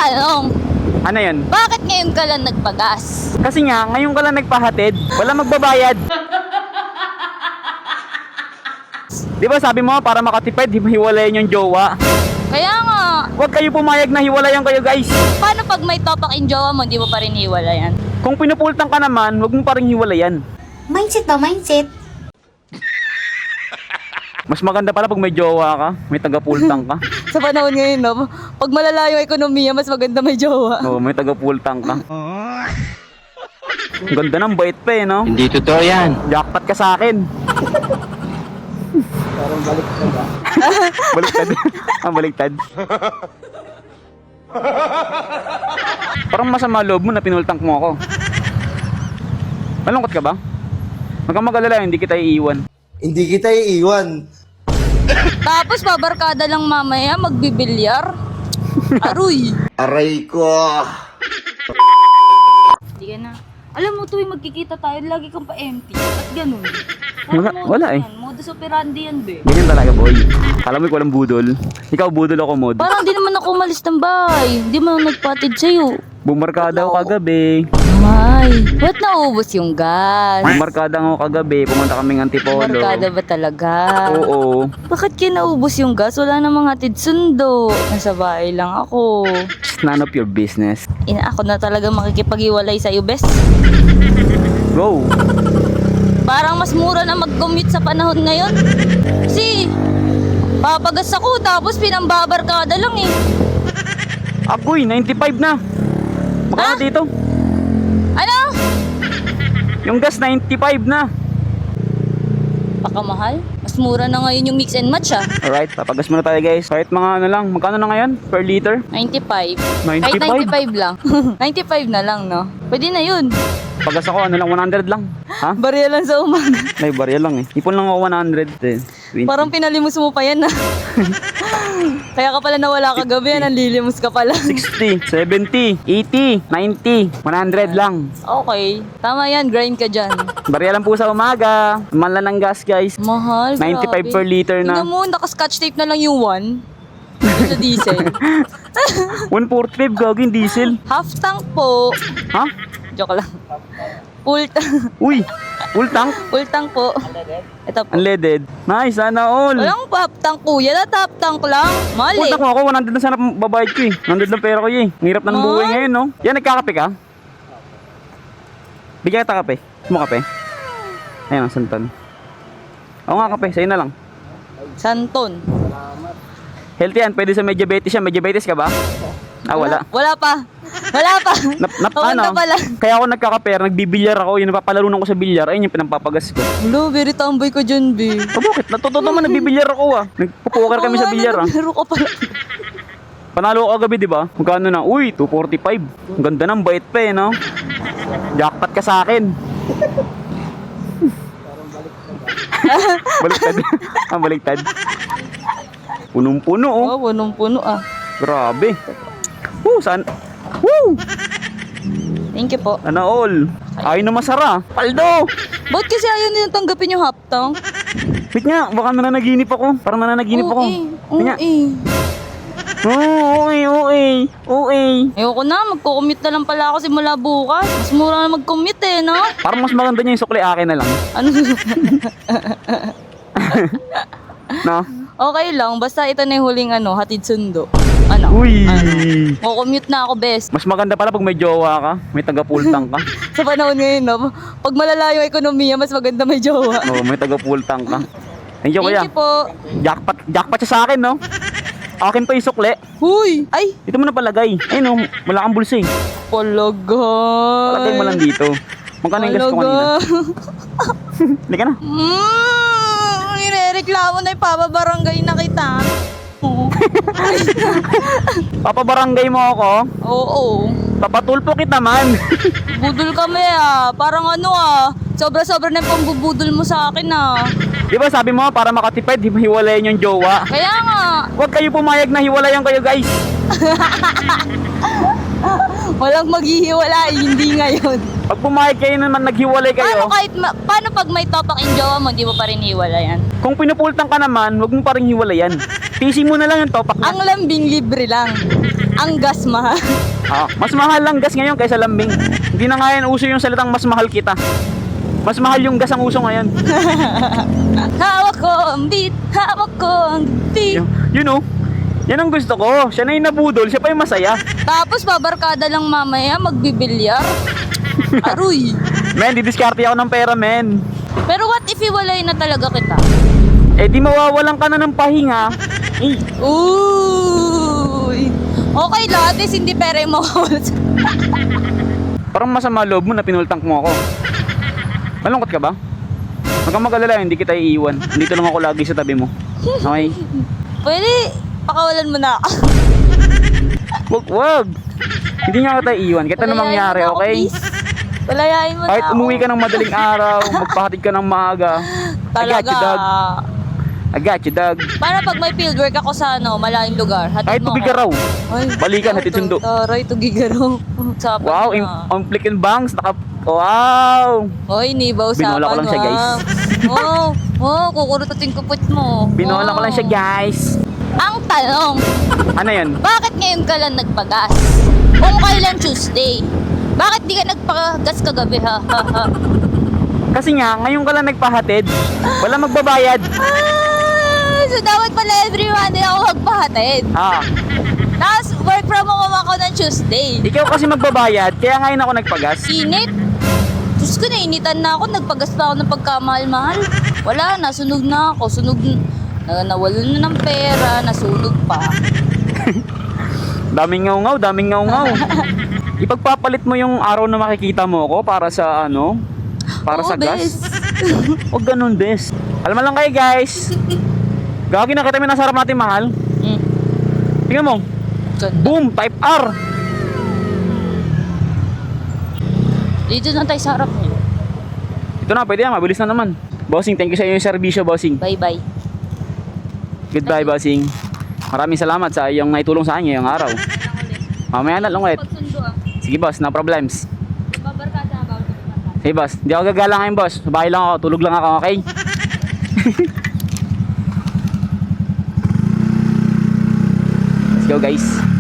tanong. Ano yun? Bakit ngayon ka lang nagpagas? Kasi nga, ngayon ka lang nagpahatid. Wala magbabayad. Di ba sabi mo, para makatipid, hiwalayan yung jowa. Kaya nga, Huwag kayo pumayag na hiwalayan kayo, guys. paano pag may topak in jowa mo, di mo pa rin hiwalayan? Kung pinupultang ka naman, huwag mo pa rin hiwalayan. Mindset ba? Mindset? Mas maganda pala pag may jowa ka, may taga-pultang ka. Sa panahon ngayon, no? Pag malala yung ekonomiya, mas maganda may jowa. Oo, may taga-pultang ka. Ang ganda ng bait pa eh, no? Hindi totoo yan. Jackpot ka sa akin. Parang baliktad ah. Baliktad? Baliktad. Parang masama loob mo na pinultang mo ako. Malungkot ka ba? Huwag kang mag-alala, hindi kita iiwan. Hindi kita iiwan. Tapos, babarkada lang mamaya, magbibilyar. Aruy! Aray ko. Hindi ka na. Alam mo, tuwing magkikita tayo, lagi kang pa-empty. At ganun. Wala eh. Modus operandi yan, be. Ganyan talaga, boy. Alam mo, ikaw lang budol. Ikaw budol, ako mod. Parang di naman ako umalis ng bahay. Hindi man ako nagpatid sa'yo. Bumarkada ako kagabi. Ay, ba't naubos yung gas? Bumarkada ako kagabi. Pumunta kaming Antipolo. Barkada ba talaga? Oo. Bakit kinaubos yung gas? Wala namang hatid sundo. Nasa bahay lang ako. It's none of your business. Ako na talaga makikipag-iwalay sa'yo, best. Go. Parang mas mura na mag-commute sa panahon ngayon. Kasi, papagas ako tapos pinambabarkada lang eh. Agoy, 95 na. Magkano Ha? dito? Ano? Yung gas, 95 na. Pakamahal? Mas mura na ngayon yung mix and match ah. Alright, papagas muna tayo guys. Kahit mga ano lang, magkano na ngayon per liter? 95. 95? Kahit 95 lang. 95 na lang, no? Pwede na yun. Pagas ako, ano lang, 100 lang. Ha? Bariya lang sa umaga. May barya lang eh. Ipon lang ako 100 eh. 20. Parang pinalimos mo pa yan ah. Kaya ka pala nawala kagabi, nanlilimos ka pala. 60, 70, 80, 90, 100 lang. Okay. Tama yan, grind ka dyan. Barya lang po sa umaga. Mahal na ng gas guys. Mahal, 95 grabe. per liter na. Tingnan mo, naka-scotch tape na lang yung 1. Sa diesel. 145 gagawin diesel. Half tank po. Ha? Joke lang. Full tank. Uy, full tank. Full tank po. Ito po. Unleaded. Nice, sana all. Walang half tank kuya, na half tank lang. Mahal Punta eh. ko ako, 100 na sana babayad ko eh. 100 lang pera ko eh. Ang hirap na ng buhay ngayon, no? Yan, nagkakape ka? Bigyan kita kape. Gusto mo kape? Ayan, ang santan. Oo nga, kape. Sa'yo na lang. Santon. Healthy yan. Pwede sa may diabetes yan. May diabetes ka ba? Ah, wala. Wala pa. Wala pa. Ano? Papunta pa lang. Kaya ako nagkakaper, nagbibilyar ako. Yung napapalarunan ko sa bilyar. Ayun yung pinampapagas ko. Hello, very tomboy ko dyan, be. O bakit? Natuto naman, nagbibilyar ako ah. Nagpupoker kami sa bilyar ah. Naglaro ka pala. Panalo ko kagabi, di ba? Magkano na? Uy, 245. Ang ganda ng bait pa eh, no? Jackpot ka sa akin. Baliktad. Baliktad. Punong-puno oh. Oh, punong-puno ah. Grabe. Saan? Woo! Thank you po. Sana all. Ay na masara. Paldo! Ba't kasi ayaw nilang tanggapin yung half tank? Wait nga, baka nananaginip ako. Parang nananaginip ako. Wait nga. Okay. Ayoko na, magko-commute na lang pala ako simula bukas. Mas mura na mag-commute eh, no? Parang mas maganda niya yung sukli akin na lang. Ano? No? Okay lang, basta ito na yung huling hatid sundo. Ano? Uy! Magko-commute na ako, best. Mas maganda pala pag may jowa ka, may taga-pultang ka. Sa panahon ngayon, no? Pag malala yung ekonomiya, mas maganda may jowa. Oo, may taga-pultang ka. Thank you, kuya. Thank you po. Jackpot siya sa akin, no? Akin pa yung sukli. Huy! Ay! Dito mo na palagay. Ayun, no? Wala kang bulsa eh. Palagay. Palagay mo lang dito. Magkano yung gas ko kanina? Halika na. Nirereklamo na ipapabarangay na kita. Papabarangay mo ako. Oo. Papatulpo kita man. Budol kami Parang sobra-sobra na yung pambubudol mo sa akin Di ba sabi mo, para makatipid, hiwalayan yung jowa. Kaya nga. Huwag kayo pumayag na hiwalayan kayo guys. Walang maghihiwalay, hindi ngayon. Pag pumayag kayo naman, naghiwalay kayo. Paano pag may topak in jowa mo, di mo pa rin hiwalayan? Kung pinupultang ka naman, huwag mo pa rin hiwalayan. Tisi mo na lang yung topak na. Ang lambing libre lang. Ang gas mahal. Mas mahal lang gas ngayon kaysa lambing. Hindi na nga yan uso yung salitang mas mahal kita. Mas mahal yung gas ang uso ngayon. Hawak ko ang beat, hawak ko ang beat. You know, yan ang gusto ko. Siya na yung nabudol, siya pa yung masaya. Tapos babarkada lang mamaya, magbibilyar. Aruy. Men, didiskarte ako ng pera, men. Pero what if iwalay na talaga kita? Eh di mawawalan ka na ng pahinga. Eh, Uy. Okay lang, at least hindi pera yung mawawala sa... parang masama loob mo na pinultank mo ako. Malungkot ka ba? Huwag kang mag-alala, hindi kita iiwan. Dito lang ako lagi sa tabi mo. Okay? Pwede, pakawalan mo na ako. Wag! Hindi nga kita iiwan. Kahit ano Palayain mangyari, mo na ako, okay? please. Palayain mo Kahit na ako. umuwi ka ng madaling araw, magpahatid ka ng maaga. Talaga. I got you, dog. Para pag may fieldwork ako sa malayong lugar. Hatid Kahit mo tubig ka raw. Ay, Balikan, hatid sundo. Taray, tugigaraw. Usapan Wow, na. on flick and bangs. Wow! Hoy, niba usapan. Binola ko lang siya, guys. Kukurututin ko put mo. Binola ko lang siya, guys. Ang tanong, Ano yan? bakit ngayon ka lang nagpagas? Kung kailan Tuesday? Bakit di ka nagpagas kagabi, ha? Kasi nga, ngayon ka lang nagpahatid. Wala magbabayad. So dapat pala every Monday ako magpahatid. Tapos work from home ako ng Tuesday. Ikaw kasi magbabayad, kaya ngayon ako nagpagas. Init. Diyos ko, nainitan na ako. Nagpagas pa ako ng pagkamahal-mahal. Wala na, sunog na ako. Nawalan na ng pera, nasunog pa. Daming ngaw-ngaw. Ipagpapalit mo yung araw na makikita mo ko para sa para Oo, sa gas. bes. Huwag ganun, bes. Alam mo lang kayo, guys. Gagi na kita may nasa harap natin, mahal. Tingnan mo. Ganda. Boom, type R. Dito na tayo sa harap niyo. Ito na, pwede na, mabilis na naman. Bossing, thank you sa iyong serbisyo, bossing. Bye-bye. Goodbye, bossing. Maraming salamat sa iyong naitulong sa akin ngayong araw. Mamaya na lang ulit. Pagsundo Sige, boss, no problems. Babarkada ba? Sige, boss. Hindi ako gagala ngayon, boss. Sa bahay lang ako, tulog lang ako, okay? Let's go, guys.